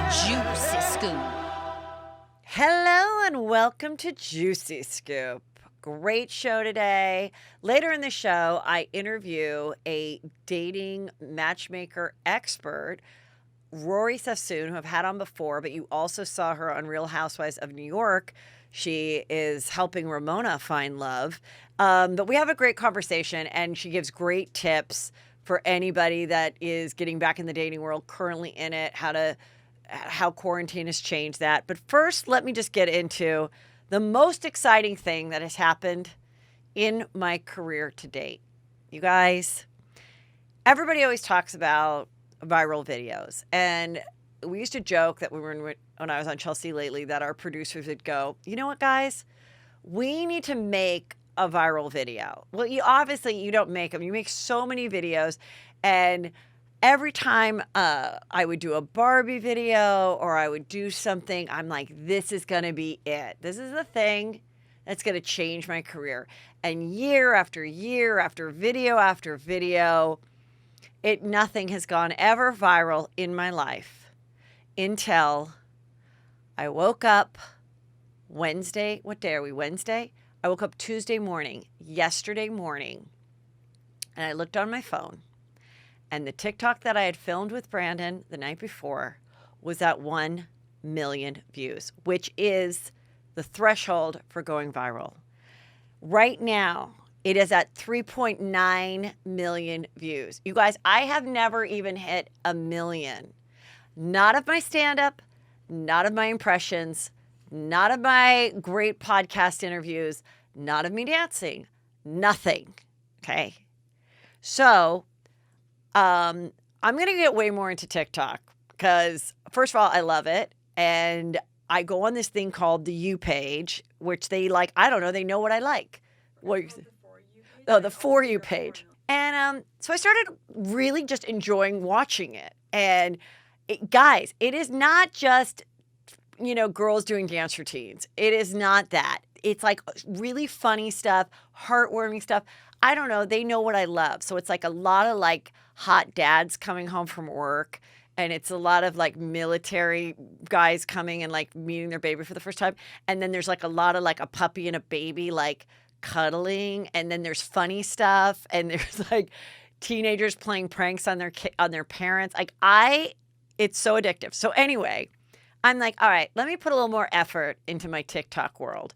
Juicy Scoop. Hello and welcome to Juicy Scoop. Great show today. Later in the show, I interview a dating matchmaker expert, Rory Sassoon, who I've had on before, but you also saw her on Real Housewives of New York. She is helping Ramona find love. But we have a great conversation, and she gives great tips for anybody that is getting back in the dating world, currently in it, how quarantine has changed that. But first, let me just get into the most exciting thing that has happened in my career to date. You guys, everybody always talks about viral videos. And we used to joke that when I was on Chelsea Lately, that our producers would go, you know what, guys? We need to make a viral video. Well, you don't make them. You make so many videos. And every time I would do a Barbie video or I would do something, I'm like, this is going to be it. This is the thing that's going to change my career. And year after year after video, nothing has gone ever viral in my life until I woke up Wednesday. What day are we? Wednesday? I woke up Tuesday morning, yesterday morning, and I looked on my phone. And the TikTok that I had filmed with Brandon the night before was at 1 million views, which is the threshold for going viral. Right now, it is at 3.9 million views. You guys, I have never even hit 1 million. Not of my stand-up, not of my impressions, not of my great podcast interviews, not of me dancing, nothing, okay? So I'm going to get way more into TikTok because, first of all, I love it. And I go on this thing called the You page, which they like, I don't know, they know what I like. What the For You page. And so I started really just enjoying watching it. And guys, it is not just, girls doing dance routines. It is not that. It's like really funny stuff, heartwarming stuff. I don't know. They know what I love. So it's like a lot of like hot dads coming home from work. And it's a lot of like military guys coming and like meeting their baby for the first time. And then there's like a lot of like a puppy and a baby like cuddling. And then there's funny stuff. And there's like teenagers playing pranks on their parents. It's so addictive. So anyway, I'm like, all right, let me put a little more effort into my TikTok world.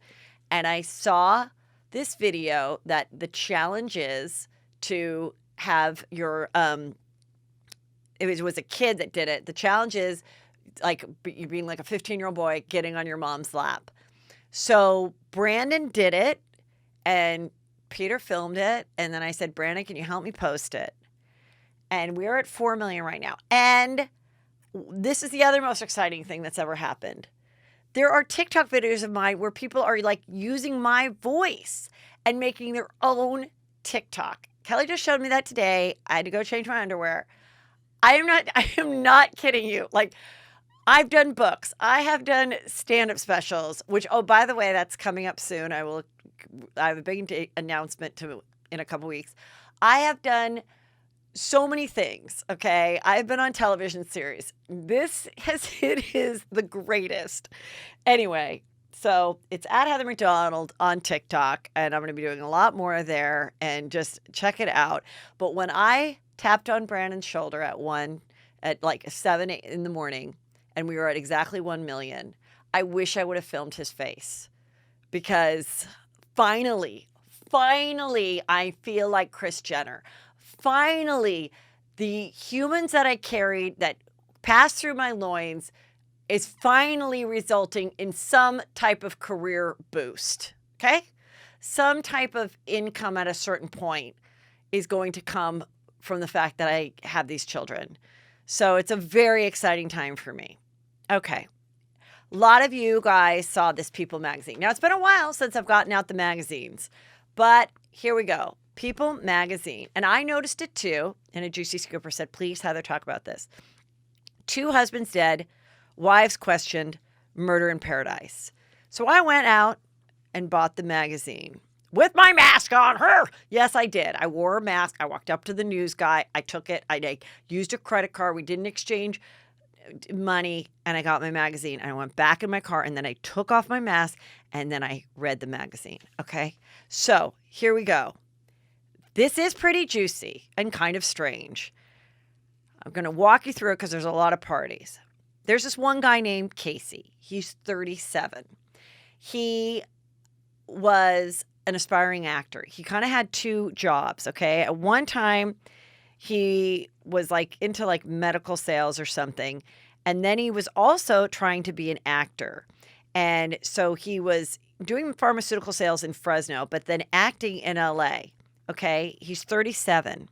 And I saw this video that the challenge is to have your, it was a kid that did it. The challenge is like you being like a 15-year-old boy getting on your mom's lap. So Brandon did it and Peter filmed it. And then I said, Brandon, can you help me post it? And we're at 4 million right now. And this is the other most exciting thing that's ever happened. There are TikTok videos of mine where people are like using my voice and making their own TikTok. Kelly just showed me that today. I had to go change my underwear. I am not kidding you. Like, I've done books. I have done stand-up specials, which, oh, by the way, that's coming up soon. I have a big announcement in a couple weeks. I have done so many things, okay? I've been on television series. This is the greatest. Anyway, so it's at Heather McDonald on TikTok, and I'm going to be doing a lot more there, and just check it out. But when I tapped on Brandon's shoulder at like 7, 8 in the morning, and we were at exactly 1 million, I wish I would have filmed his face, because finally, I feel like Kris Jenner. Finally, the humans that I carried that passed through my loins is finally resulting in some type of career boost, okay? Some type of income at a certain point is going to come from the fact that I have these children. So it's a very exciting time for me. Okay. A lot of you guys saw this People magazine. Now, it's been a while since I've gotten out the magazines, but here we go. People magazine. And I noticed it too. And a Juicy Scooper said, please, Heather, talk about this. 2 husbands dead, wives questioned, murder in paradise. So I went out and bought the magazine with my mask on. Yes, I did. I wore a mask. I walked up to the news guy. I took it. I used a credit card. We didn't exchange money and I got my magazine. I went back in my car and then I took off my mask and then I read the magazine. Okay. So here we go. This is pretty juicy and kind of strange. I'm going to walk you through it because there's a lot of parties. There's this one guy named Casey. He's 37. He was an aspiring actor. He kind of had two jobs. Okay. At one time, he was like into like medical sales or something. And then he was also trying to be an actor. And so he was doing pharmaceutical sales in Fresno, but then acting in LA. Okay. He's 37.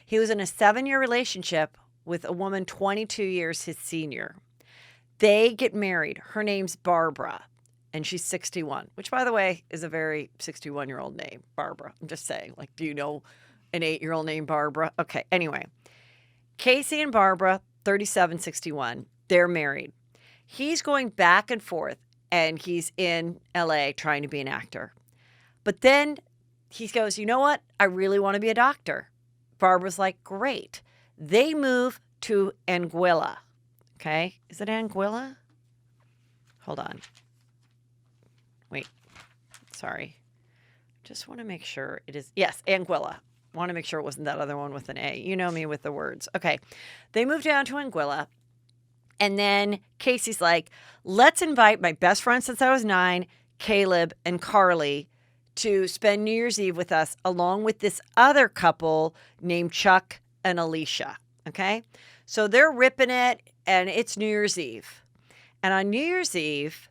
He was in a 7-year relationship with a woman 22 years his senior. They get married. Her name's Barbara, and she's 61, which, by the way, is a very 61-year-old name, Barbara. I'm just saying, like, do you know an 8-year-old named Barbara? Okay, anyway. Casey and Barbara, 37, 61, they're married. He's going back and forth, and he's in LA trying to be an actor. But then he goes, you know what? I really want to be a doctor. Barbara's like, great. They move to Anguilla. Okay. Is it Anguilla? Hold on. Wait. Sorry. Just want to make sure it is. Yes, Anguilla. Want to make sure it wasn't that other one with an A. You know me with the words. Okay. They moved down to Anguilla. And then Casey's like, let's invite my best friend since I was 9, Caleb and Carly, to spend New Year's Eve with us, along with this other couple named Chuck and Alicia. Okay. So they're ripping it, and it's New Year's Eve. And on New Year's Eve,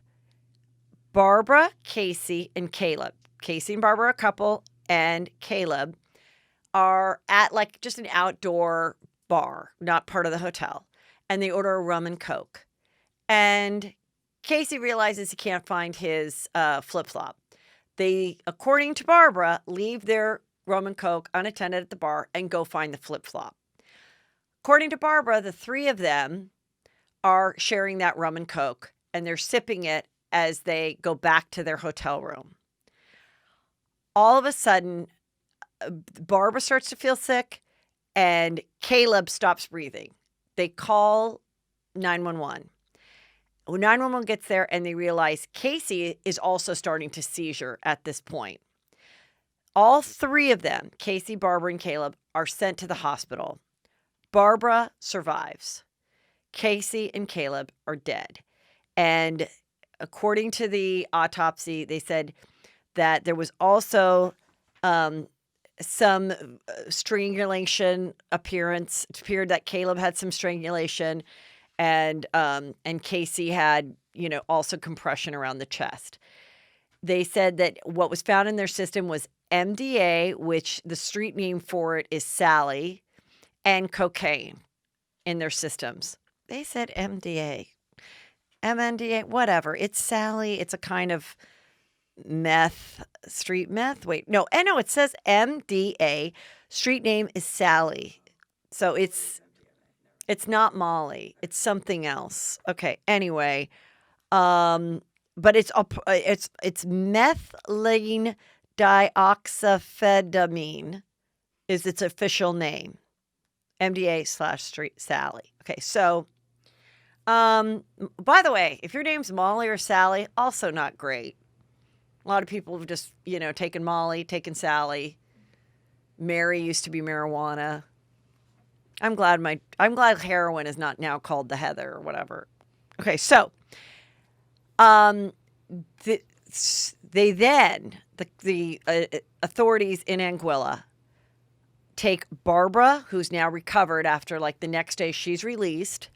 Barbara, Casey, and Caleb, Casey and Barbara are a couple, and Caleb are at like just an outdoor bar, not part of the hotel. And they order a rum and Coke. And Casey realizes he can't find his flip-flop. They, according to Barbara, leave their rum and Coke unattended at the bar and go find the flip-flop. According to Barbara, the three of them are sharing that rum and Coke, and they're sipping it as they go back to their hotel room. All of a sudden, Barbara starts to feel sick, and Caleb stops breathing. They call 911. When 911 gets there, and they realize Casey is also starting to seizure at this point. All three of them, Casey, Barbara, and Caleb, are sent to the hospital. Barbara survives. Casey and Caleb are dead. And according to the autopsy, they said that there was also some strangulation appearance. It appeared that Caleb had some strangulation, and Casey had, also compression around the chest. They said that what was found in their system was MDA, which the street name for it is Sally, and cocaine in their systems. They said MDA, MNDA, whatever. It's Sally. It's a kind of meth, street meth. Wait, no, it says MDA. Street name is Sally. So it's not Molly. It's something else. Okay. Anyway, but it's methylene dioxamphetamine is its official name. MDA/Street Sally. Okay, so, by the way, if your name's Molly or Sally, also not great. A lot of people have just, taken Molly, taken Sally. Mary used to be marijuana. I'm glad heroin is not now called the Heather or whatever. Okay, so, the authorities in Anguilla take Barbara, who's now recovered after like the next day she's released,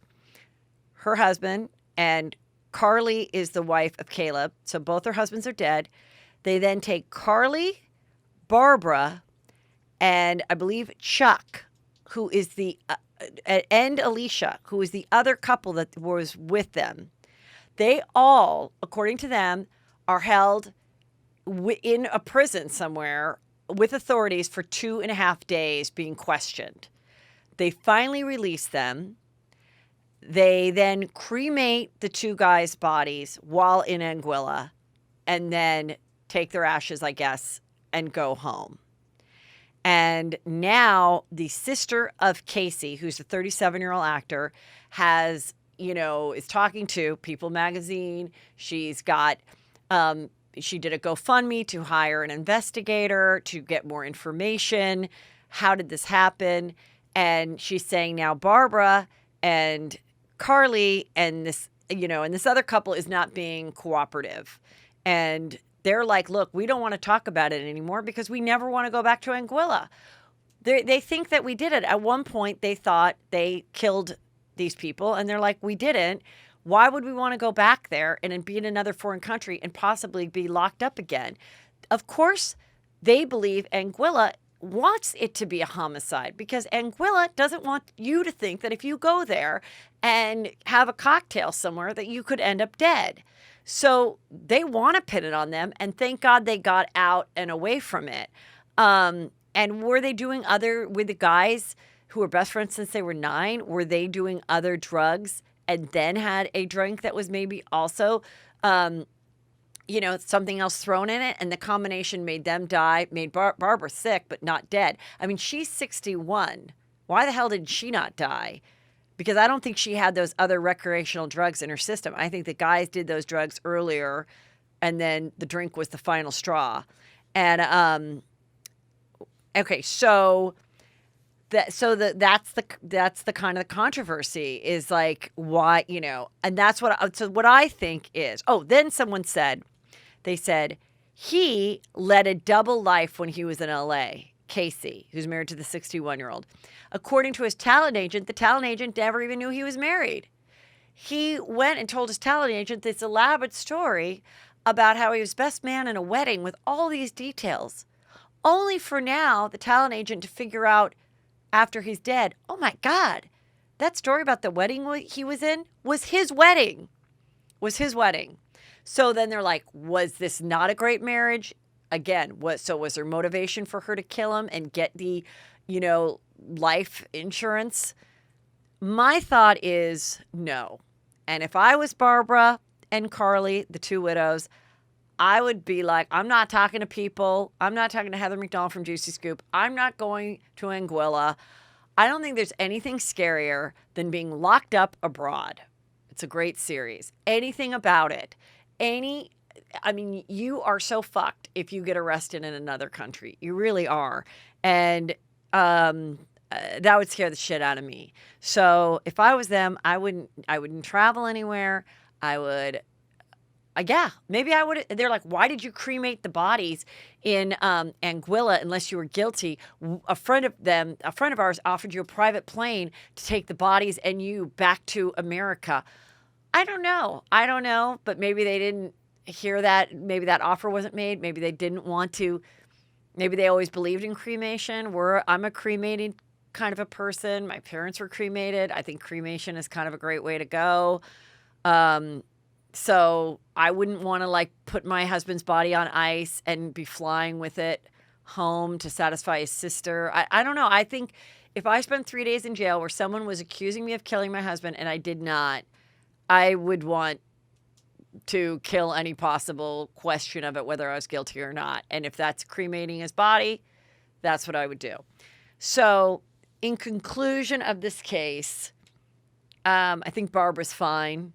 her husband, and Carly is the wife of Caleb. So both her husbands are dead. They then take Carly, Barbara, and I believe Chuck, who is and Alicia, who is the other couple that was with them. They all, according to them, are held in a prison somewhere with authorities for 2.5 days being questioned. They finally release them. They then cremate the two guys' bodies while in Anguilla, and then take their ashes, I guess, and go home. And now the sister of Casey, who's a 37-year-old actor, has, is talking to People Magazine. She's got, she did a GoFundMe to hire an investigator to get more information. How did this happen? And she's saying now Barbara and Carly and this, and this other couple is not being cooperative. And they're like, look, we don't want to talk about it anymore because we never want to go back to Anguilla. They think that we did it. At one point, they thought they killed these people, and they're like, we didn't. Why would we want to go back there and be in another foreign country and possibly be locked up again? Of course, they believe Anguilla wants it to be a homicide because Anguilla doesn't want you to think that if you go there and have a cocktail somewhere that you could end up dead. So they want to pin it on them, and thank God they got out and away from it. And were they doing with the guys who were best friends since they were 9, were they doing other drugs and then had a drink that was maybe also, something else thrown in it? And the combination made them die, made Barbara sick, but not dead. I mean, she's 61. Why the hell did she not die? Because I don't think she had those other recreational drugs in her system. I think the guys did those drugs earlier, and then the drink was the final straw. And, okay, so that's the kind of the controversy is like why, and that's what I think is. Oh, then someone said, they said he led a double life when he was in LA. Casey, who's married to the 61-year-old. According to his talent agent, the talent agent never even knew he was married. He went and told his talent agent this elaborate story about how he was best man in a wedding with all these details. Only for now, the talent agent to figure out after he's dead, oh my God, that story about the wedding he was in was his wedding. So then they're like, was this not a great marriage? Again, was there motivation for her to kill him and get the, life insurance? My thought is no. And if I was Barbara and Carly, the two widows, I would be like, I'm not talking to people. I'm not talking to Heather McDonald from Juicy Scoop. I'm not going to Anguilla. I don't think there's anything scarier than being locked up abroad. It's a great series. Anything about it. You are so fucked if you get arrested in another country. You really are. And that would scare the shit out of me. So if I was them, I wouldn't travel anywhere. Maybe I would. They're like, why did you cremate the bodies in Anguilla unless you were guilty? A friend of ours offered you a private plane to take the bodies and you back to America. I don't know, but maybe they didn't hear that. Maybe that offer wasn't made. Maybe they didn't want to. Maybe they always believed in cremation. I'm a cremated kind of a person. My parents were cremated. I think cremation is kind of a great way to go. So I wouldn't want to put my husband's body on ice and be flying with it home to satisfy his sister. I don't know. I think if I spent 3 days in jail where someone was accusing me of killing my husband and I did not, I would want to kill any possible question of it, whether I was guilty or not. And if that's cremating his body, that's what I would do. So in conclusion of this case, I think Barbara's fine.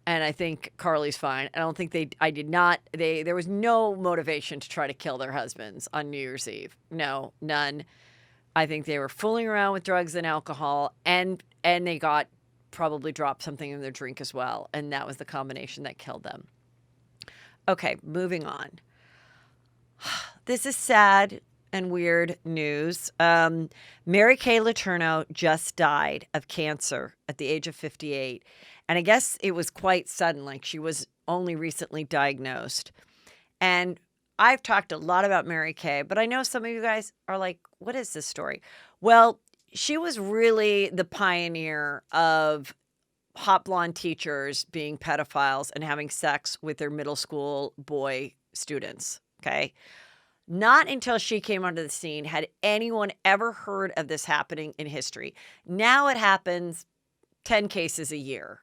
And I think Carly's fine. I don't think there was no motivation to try to kill their husbands on New Year's Eve. No, none. I think they were fooling around with drugs and alcohol, and they probably dropped something in their drink as well. And that was the combination that killed them. Okay, moving on. This is sad and weird news. Mary Kay Letourneau just died of cancer at the age of 58. And I guess it was quite sudden, she was only recently diagnosed. And I've talked a lot about Mary Kay, but I know some of you guys are like, what is this story? Well, she was really the pioneer of hot blonde teachers being pedophiles and having sex with their middle school boy students, okay? Not until she came onto the scene had anyone ever heard of this happening in history. Now it happens 10 cases a year.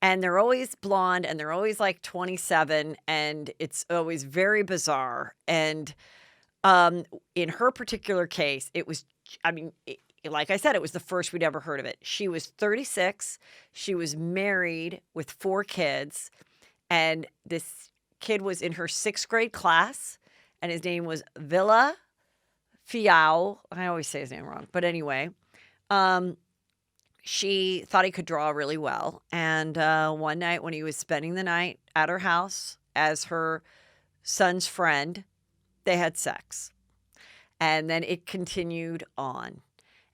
And they're always blonde and they're always 27 and it's always very bizarre. And in her particular case, it was, like I said, it was the first we'd ever heard of it. She was 36. She was married with 4 kids. And this kid was in her 6th grade class. And his name was Villa Fiao. I always say his name wrong. But anyway, she thought he could draw really well. And one night when he was spending the night at her house as her son's friend, they had sex. And then it continued on.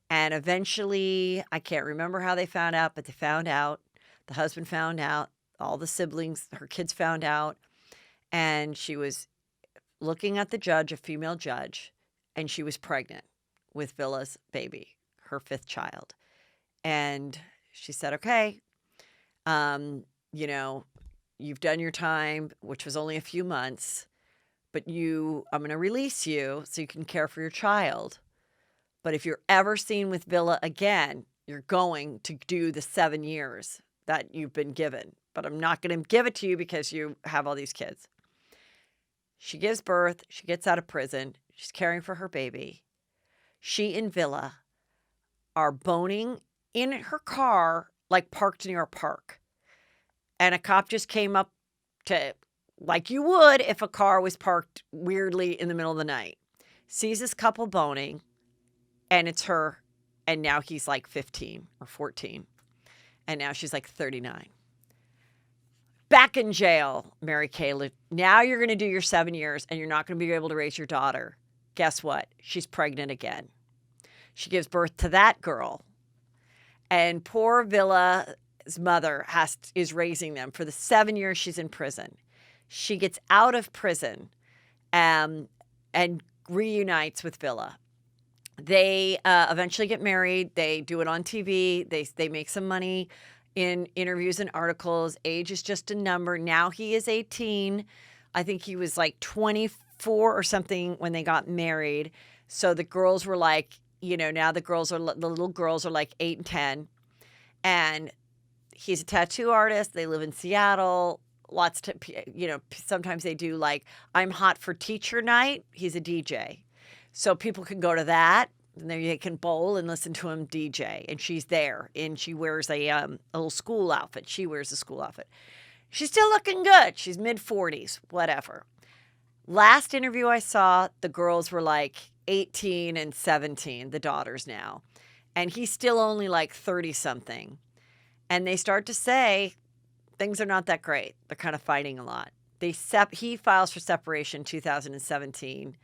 And eventually, I can't remember how they found out, but they found out. The husband found out. All the siblings, her kids found out. And she was looking at the judge, a female judge, and she was pregnant with Villa's baby, her 5th child. And she said, okay, you know, you've done your time, which was only a few months, but I'm going to release you so you can care for your child. But if you're ever seen with Villa again, you're going to do the 7 years that you've been given. But I'm not going to give it to you because you have all these kids. She gives birth. She gets out of prison. She's caring for her baby. She and Villa are boning in her car, like parked near a park. And a cop just came up to, like you would if a car was parked weirdly in the middle of the night. Sees this couple boning, and it's her. And now he's like 15 or 14. And now she's like 39. Back in jail, Mary Kay. Now you're going to do your 7 years, and you're not going to be able to raise your daughter. Guess what? She's pregnant again. She gives birth to that girl. And poor Villa's mother is raising them for the 7 years she's in prison. She gets out of prison and reunites with Villa. They eventually get married. They do it on TV. They make some money in interviews and articles. Age is just a number. Now he is 18. I think he was like 24 or something when they got married. So the girls were like, now the little girls are like 8 and 10. And he's a tattoo artist. They live in Seattle. Sometimes they do like, I'm hot for teacher night. He's a DJ. So people can go to that. And they can bowl and listen to him DJ. And she's there. And she wears a little school outfit. She wears a school outfit. She's still looking good. She's mid-40s, whatever. Last interview I saw, the girls were like 18 and 17, the daughters now. And he's still only like 30-something. And they start to say things are not that great. They're kind of fighting a lot. He files for separation in 2017.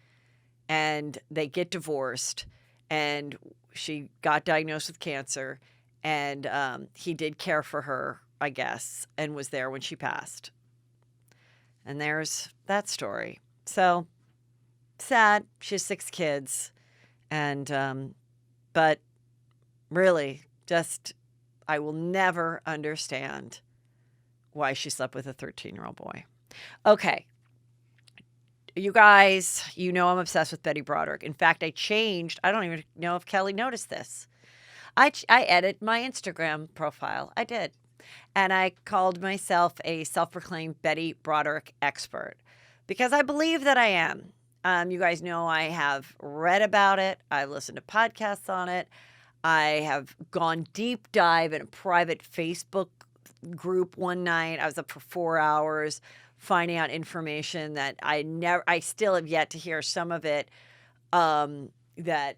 And they get divorced. And she got diagnosed with cancer. And he did care for her, I guess, and was there when she passed. And there's that story. So sad. She has 6 kids. And, but really, I will never understand why she slept with a 13-year-old boy. Okay. You guys, I'm obsessed with Betty Broderick. In fact, I don't even know if Kelly noticed this. I edit my Instagram profile. I did. And I called myself a self-proclaimed Betty Broderick expert because I believe that I am. You guys know I have read about it. I listened to podcasts on it. I have gone deep dive in a private Facebook group one night. I was up for 4 hours finding out information that I still have yet to hear some of it. That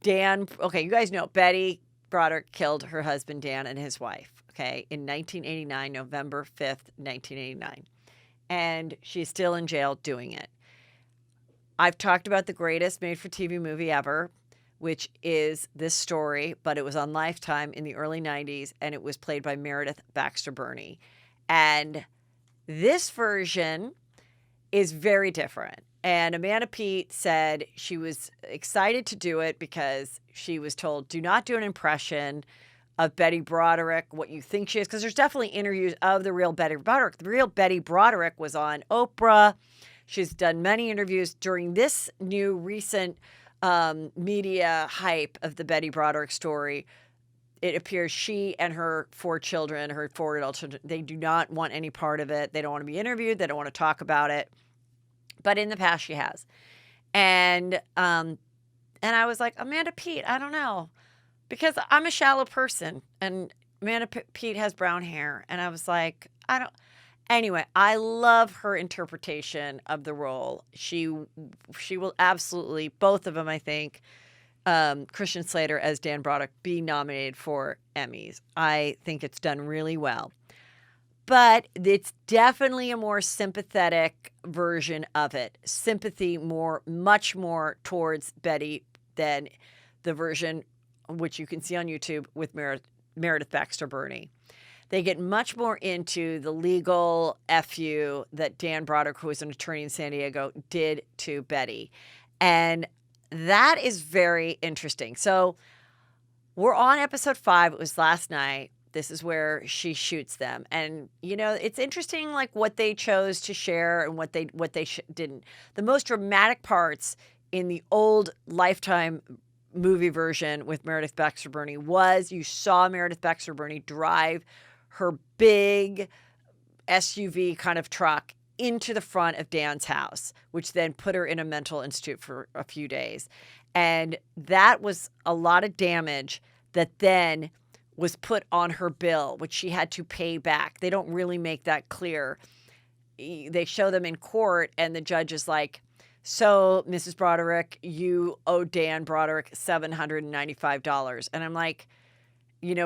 Dan, okay, you guys know Betty Broderick killed her husband Dan and his wife, okay, in 1989, November 5th, 1989. And she's still in jail doing it. I've talked about the greatest made-for-TV movie ever, which is this story, but it was on Lifetime in the early 90s, and it was played by Meredith Baxter Birney. And this version is very different. And Amanda Peet said she was excited to do it because she was told, do not do an impression of Betty Broderick, what you think she is, because there's definitely interviews of the real Betty Broderick. The real Betty Broderick was on Oprah. She's done many interviews during this new recent media hype of the Betty Broderick story. It appears she and her 4 children, her 4 adult children, they do not want any part of it. They don't want to be interviewed. They don't want to talk about it. But in the past, she has. And I was like, Amanda Peet, I don't know. because I'm a shallow person and Amanda Pete has brown hair. And I was like, I don't. Anyway, I love her interpretation of the role. She will absolutely, both of them, I think, Christian Slater as Dan Broderick, be nominated for Emmys. I think it's done really well. But it's definitely a more sympathetic version of it. Sympathy much more towards Betty than the version which you can see on YouTube with Meredith Baxter Birney. They get much more into the legal FU that Dan Broderick, who was an attorney in San Diego, did to Betty. And that is very interesting. So we're on episode 5. It was last night. This is where she shoots them. And, it's interesting, like, what they chose to share and what they didn't. The most dramatic parts in the old Lifetime movie version with Meredith Baxter Birney was you saw Meredith Baxter Birney drive her big SUV kind of truck into the front of Dan's house, which then put her in a mental institute for a few days. And that was a lot of damage that then was put on her bill, which she had to pay back. They don't really make that clear. They show them in court, and the judge is like, so, Mrs. Broderick, you owe Dan Broderick $795. And I'm like,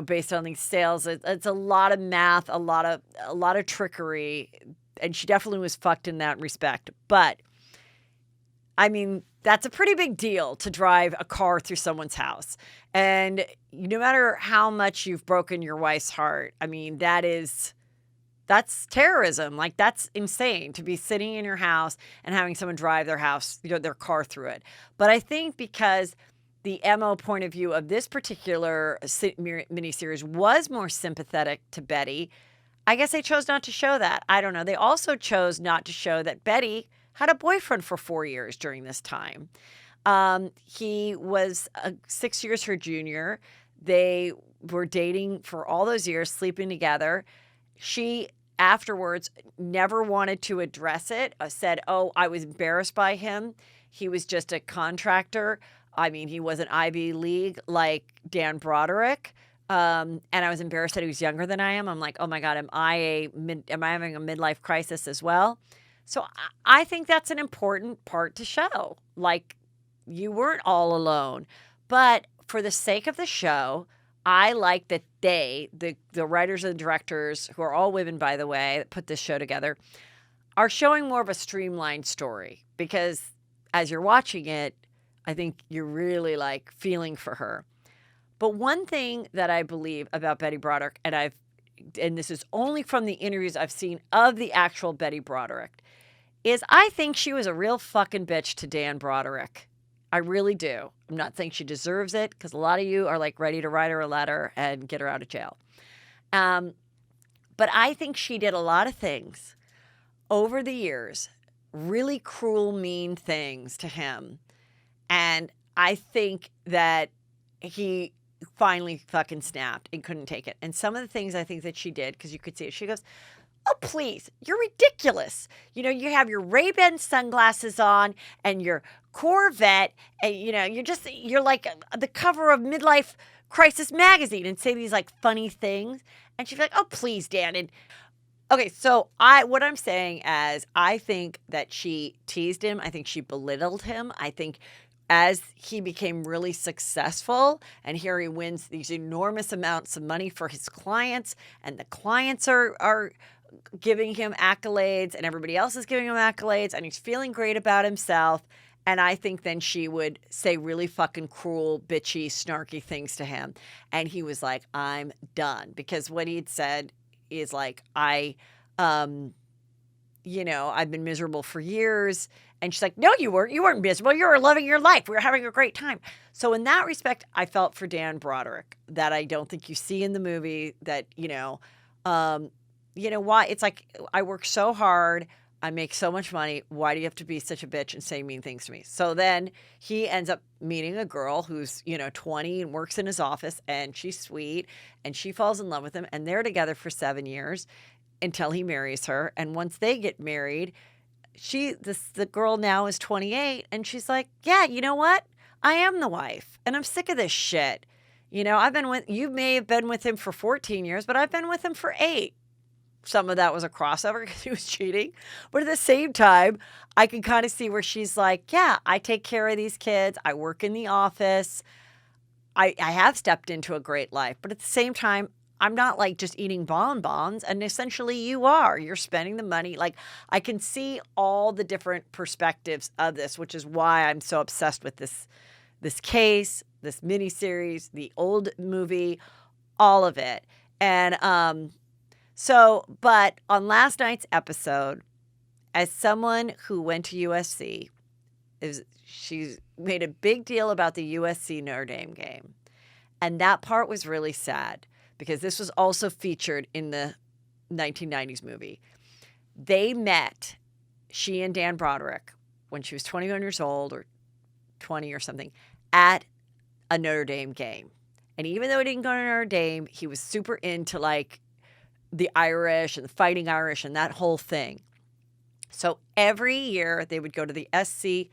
based on these sales, it's a lot of math, a lot of trickery, and she definitely was fucked in that respect. But I mean, that's a pretty big deal to drive a car through someone's house. And no matter how much you've broken your wife's heart, I mean, that's terrorism. Like, that's insane to be sitting in your house and having someone drive their car through it. But I think because the MO point of view of this particular miniseries was more sympathetic to Betty, I guess they chose not to show that. I don't know. They also chose not to show that Betty had a boyfriend for 4 years during this time. He was 6 years her junior. They were dating for all those years, sleeping together. She afterwards never wanted to address it, said, oh, I was embarrassed by him. He was just a contractor. I mean, he wasn't Ivy League like Dan Broderick. And I was embarrassed that he was younger than I am. I'm like, oh my God, am I having a midlife crisis as well? So I think that's an important part to show. Like, you weren't all alone. But for the sake of the show, I like that the writers and directors, who are all women, by the way, that put this show together, are showing more of a streamlined story. Because as you're watching it, I think you're really, like, feeling for her. But one thing that I believe about Betty Broderick, and this is only from the interviews I've seen of the actual Betty Broderick, is I think she was a real fucking bitch to Dan Broderick. I really do. I'm not saying she deserves it, because a lot of you are, like, ready to write her a letter and get her out of jail. But I think she did a lot of things over the years, really cruel, mean things to him. And I think that he finally fucking snapped and couldn't take it. And some of the things I think that she did, because you could see it, she goes, oh, please, you're ridiculous. You have your Ray-Ban sunglasses on and your Corvette, and, you're like the cover of Midlife Crisis magazine, and say these, like, funny things. And she's like, oh, please, Dan. And okay, so what I'm saying is, I think that she teased him. I think she belittled him. I think as he became really successful, and here he wins these enormous amounts of money for his clients, and the clients are giving him accolades, and everybody else is giving him accolades, and he's feeling great about himself. And I think then she would say really fucking cruel, bitchy, snarky things to him. And he was like, I'm done. Because what he'd said is like, I've been miserable for years. And she's like, no, you weren't. You weren't miserable. You were living your life. We were having a great time. So in that respect, I felt for Dan Broderick that I don't think you see in the movie that, why? It's like, I work so hard. I make so much money. Why do you have to be such a bitch and say mean things to me? So then he ends up meeting a girl who's, 20 and works in his office, and she's sweet, and she falls in love with him, and they're together for 7 years until he marries her. And once they get married, the girl now is 28, and she's like, yeah, you know what? I am the wife, and I'm sick of this shit. You know, you may have been with him for 14 years, but I've been with him for 8. Some of that was a crossover because he was cheating. But at the same time, I can kind of see where she's like, yeah, I take care of these kids. I work in the office. I have stepped into a great life. But at the same time, I'm not like just eating bonbons. And essentially you are. You're spending the money. Like, I can see all the different perspectives of this, which is why I'm so obsessed with this case, this miniseries, the old movie, all of it. And but on last night's episode, as someone who went to USC, she's made a big deal about the USC Notre Dame game. And that part was really sad because this was also featured in the 1990s movie. They met, she and Dan Broderick, when she was 21 years old or 20 or something, at a Notre Dame game. And even though he didn't go to Notre Dame, he was super into like the Irish and the Fighting Irish and that whole thing. So every year they would go to the SC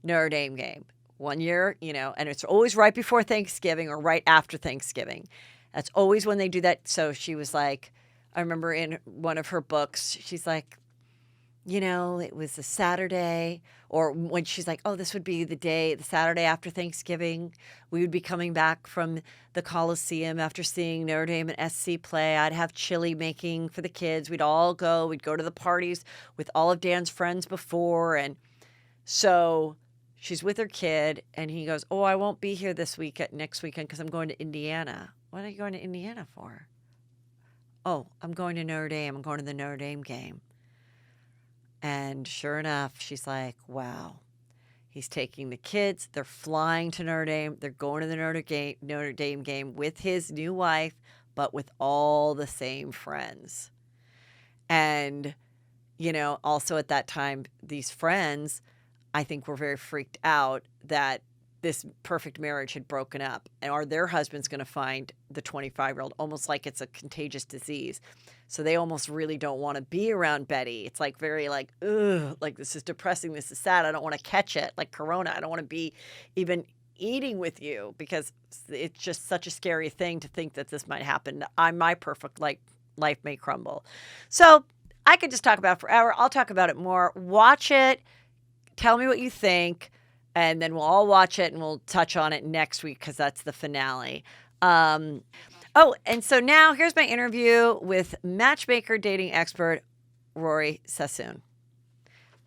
Notre Dame game. One year, you know, and it's always right before Thanksgiving or right after Thanksgiving. That's always when they do that. So she was like, I remember in one of her books, she's like, you know, it was a Saturday, or when she's like, oh, this would be the Saturday after Thanksgiving. We would be coming back from the Coliseum after seeing Notre Dame and SC play. I'd have chili making for the kids. We'd all go. We'd go to the parties with all of Dan's friends before. And so she's with her kid, and he goes, oh, I won't be here next weekend because I'm going to Indiana. What are you going to Indiana for? Oh, I'm going to Notre Dame. I'm going to the Notre Dame game. And sure enough, she's like, wow, he's taking the kids. They're flying to Notre Dame. They're going to the Notre Dame game with his new wife, but with all the same friends. And, you know, also at that time, these friends, I think, were very freaked out that this perfect marriage had broken up, or their husband's going to find the 25-year-old, almost like it's a contagious disease. So they almost really don't want to be around Betty. It's like very like, ugh, like this is depressing. This is sad. I don't want to catch it, like Corona. I don't want to be even eating with you because it's just such a scary thing to think that this might happen. My perfect life may crumble. So I could just talk about it forever. I'll talk about it more. Watch it. Tell me what you think. And then we'll all watch it and we'll touch on it next week because that's the finale. And so now here's my interview with matchmaker dating expert Rory Sassoon.